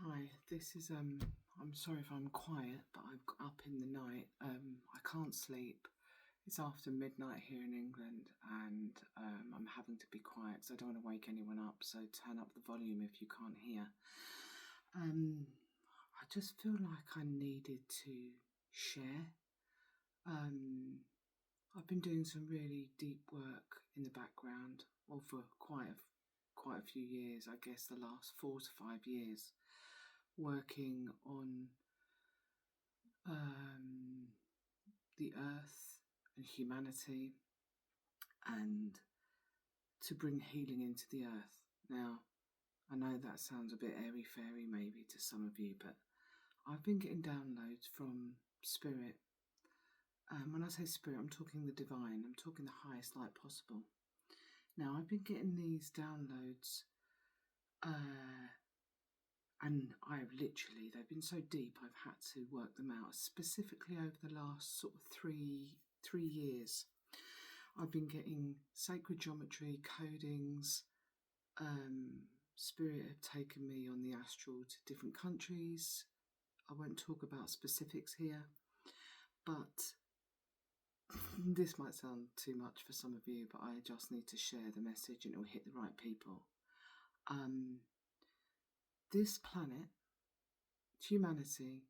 Hi, this is I'm sorry if I'm quiet, but I've got up in the night. I can't sleep. It's after midnight here in England, and I'm having to be quiet because I don't want to wake anyone up. So turn up the volume if you can't hear. I just feel like I needed to share. I've been doing some really deep work in the background, well, for quite a few years. I guess the last 4 to 5 years, working on the earth and humanity, and to bring healing into the earth. Now, I know that sounds a bit airy-fairy maybe to some of you, but I've been getting downloads from Spirit. When I say Spirit, I'm talking the divine. I'm talking the highest light possible. Now, I've been getting these downloads, and they've been so deep, I've had to work them out. Specifically over the last sort of three years, I've been getting sacred geometry, codings. Spirit have taken me on the astral to different countries. I won't talk about specifics here, but this might sound too much for some of you, but I just need to share the message and it will hit the right people. This planet, humanity,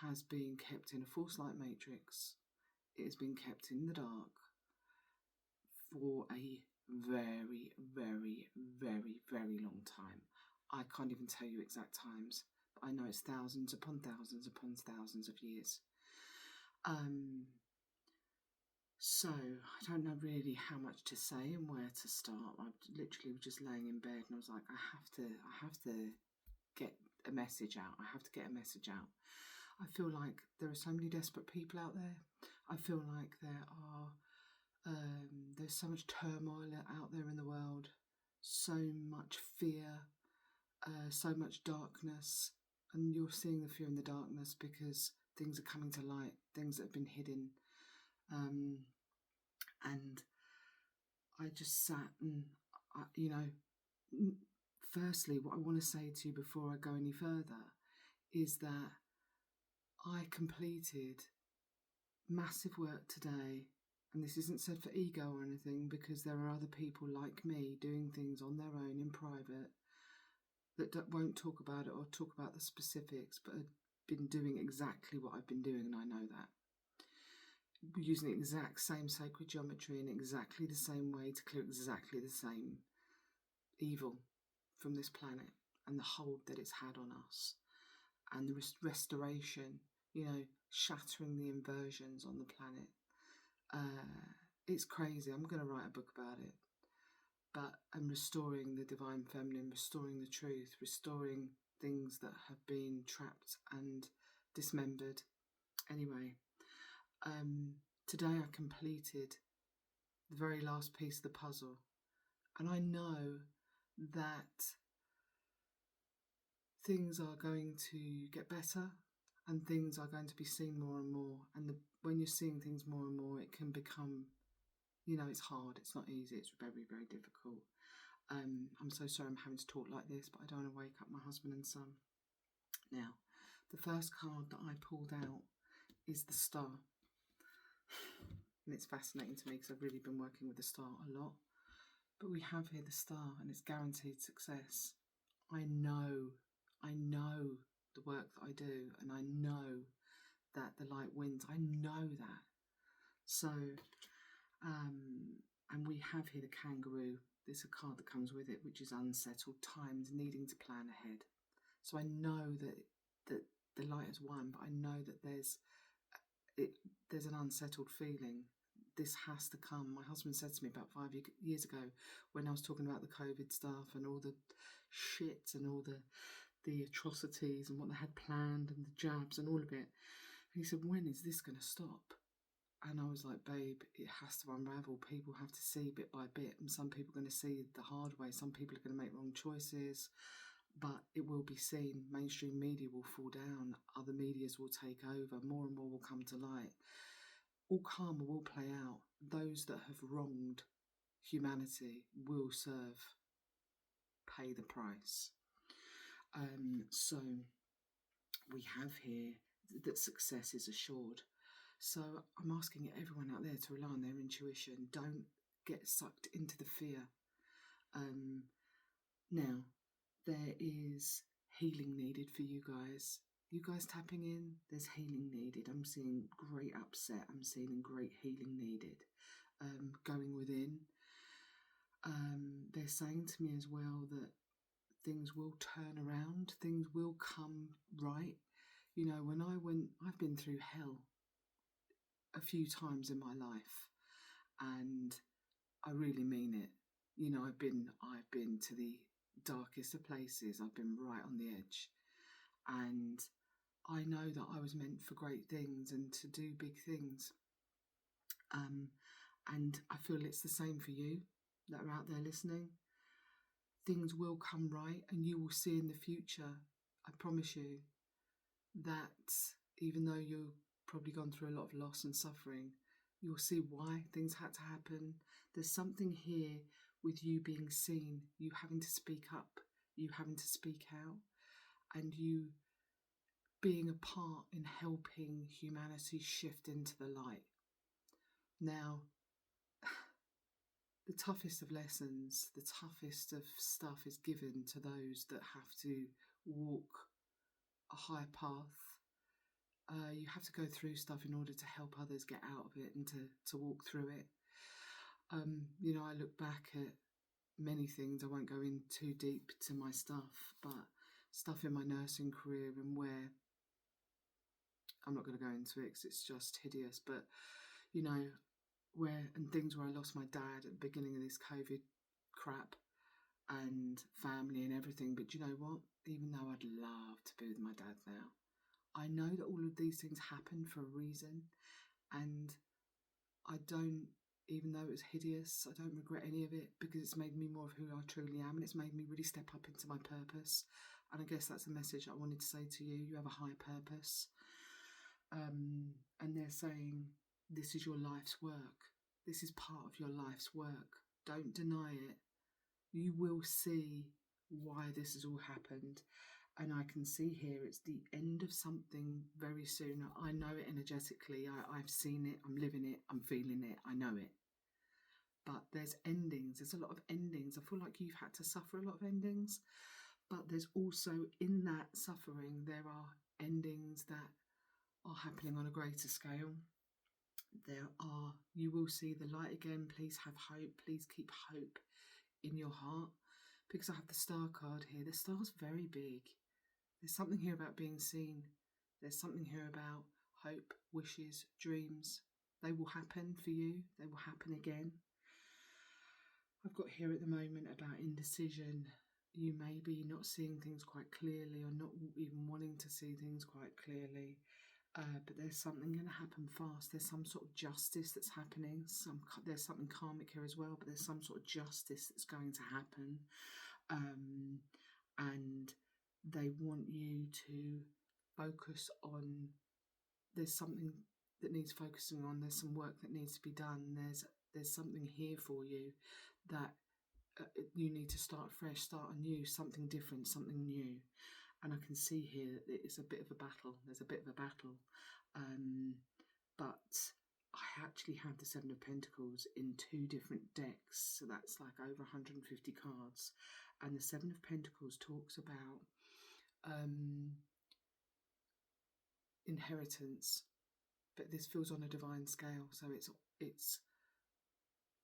has been kept in a false light matrix. It has been kept in the dark for a very, very, very, very long time. I can't even tell you exact times, but I know it's thousands upon thousands upon thousands of years. So I don't know really how much to say and where to start. I literally was just laying in bed and I was like, I have to get a message out. I have to get a message out. I feel like there are so many desperate people out there. I feel like there's so much turmoil out there in the world, so much fear, so much darkness, and you're seeing the fear in the darkness because things are coming to light, things that have been hidden. And I just sat and, firstly, what I want to say to you before I go any further is that I completed massive work today, and this isn't said for ego or anything, because there are other people like me doing things on their own in private that won't talk about it or talk about the specifics, but have been doing exactly what I've been doing, and I know that. Using the exact same sacred geometry in exactly the same way to clear exactly the same evil from this planet and the hold that it's had on us, and the restoration, shattering the inversions on the planet. It's crazy. I'm going to write a book about it. But I'm restoring the divine feminine, restoring the truth, restoring things that have been trapped and dismembered. Anyway, today I completed the very last piece of the puzzle, and I know that things are going to get better and things are going to be seen more and more. And when you're seeing things more and more, it can become, it's hard. It's not easy. It's very, very difficult. I'm so sorry I'm having to talk like this, but I don't want to wake up my husband and son. Now, the first card that I pulled out is the Star. And it's fascinating to me because I've really been working with the Star a lot. But we have here the Star, and it's guaranteed success. I know the work that I do, and I know that the light wins. I know that. So, and we have here the Kangaroo. There's a card that comes with it, which is unsettled times, needing to plan ahead. So I know that the light has won, but I know that there's an unsettled feeling. This has to come. My husband said to me about 5 years ago, when I was talking about the COVID stuff and all the shit and all the atrocities and what they had planned and the jabs and all of it. And he said, when is this going to stop? And I was like, babe, it has to unravel. People have to see bit by bit, and some people are going to see the hard way. Some people are going to make wrong choices, but it will be seen. Mainstream media will fall down. Other medias will take over. More and more will come to light. All karma will play out. Those that have wronged humanity will pay the price. So we have here that success is assured. So I'm asking everyone out there to rely on their intuition. Don't get sucked into the fear. Now, there is healing needed for you guys. You guys tapping in, there's healing needed. I'm seeing great upset. I'm seeing great healing needed. Going within. They're saying to me as well that things will turn around. Things will come right. You know, I've been through hell a few times in my life, and I really mean it. You know, I've been to the darkest of places. I've been right on the edge, and I know that I was meant for great things and to do big things. And I feel it's the same for you that are out there listening. Things will come right, and you will see in the future, I promise you, that even though you've probably gone through a lot of loss and suffering, you'll see why things had to happen. There's something here with you being seen, you having to speak up, you having to speak out, and you being a part in helping humanity shift into the light. Now, the toughest of lessons, the toughest of stuff is given to those that have to walk a higher path. You have to go through stuff in order to help others get out of it and to walk through it. You know, I look back at many things. I won't go in too deep to my stuff, but stuff in my nursing career and where I'm not going to go into it because it's just hideous. But, you know, things where I lost my dad at the beginning of this COVID crap and family and everything. But you know what? Even though I'd love to be with my dad now, I know that all of these things happen for a reason, and I don't, even though it was hideous, I don't regret any of it because it's made me more of who I truly am, and it's made me really step up into my purpose. And I guess that's the message I wanted to say to you. You have a higher purpose. And they're saying, this is your life's work. This is part of your life's work. Don't deny it. You will see why this has all happened. And I can see here it's the end of something very soon. I know it energetically. I've seen it. I'm living it. I'm feeling it. I know it. But there's endings. There's a lot of endings. I feel like you've had to suffer a lot of endings. But there's also, in that suffering, there are endings that are happening on a greater scale. You will see the light again. Please have hope. Please keep hope in your heart. Because I have the star card here. The star's very big. There's something here about being seen. There's something here about hope, wishes, dreams. They will happen for you. They will happen again. I've got here at the moment about indecision. You may be not seeing things quite clearly or not even wanting to see things quite clearly. But there's something going to happen fast. There's some sort of justice that's happening. There's something karmic here as well, but there's some sort of justice that's going to happen. And they want you to focus on, there's something that needs focusing on. There's some work that needs to be done. There's something here for you that you need to start fresh, start anew, something different, something new. And I can see here that it's a bit of a battle. There's a bit of a battle. But I actually have the Seven of Pentacles in 2 different decks. So that's like over 150 cards. And the Seven of Pentacles talks about inheritance. But this feels on a divine scale. So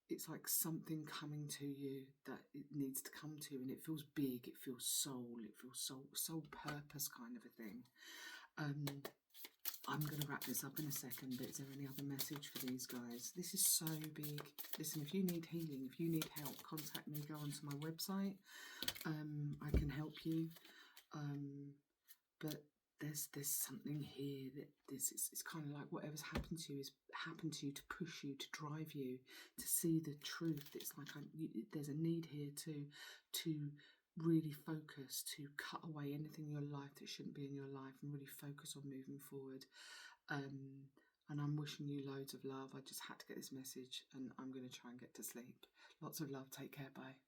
it's like something coming to you that it needs to come to, and it feels big, it feels soul, it feels soul purpose kind of a thing. I'm going to wrap this up in a second, but is there any other message for these guys? This is so big. Listen, if you need healing, if you need help, contact me, go onto my website. I can help you. But there's something here that it's kind of like whatever's happened to you is happened to you to push you, to drive you, to see the truth. It's like there's a need here to really focus, to cut away anything in your life that shouldn't be in your life and really focus on moving forward. And I'm wishing you loads of love. I just had to get this message, and I'm going to try and get to sleep. Lots of love. Take care. Bye.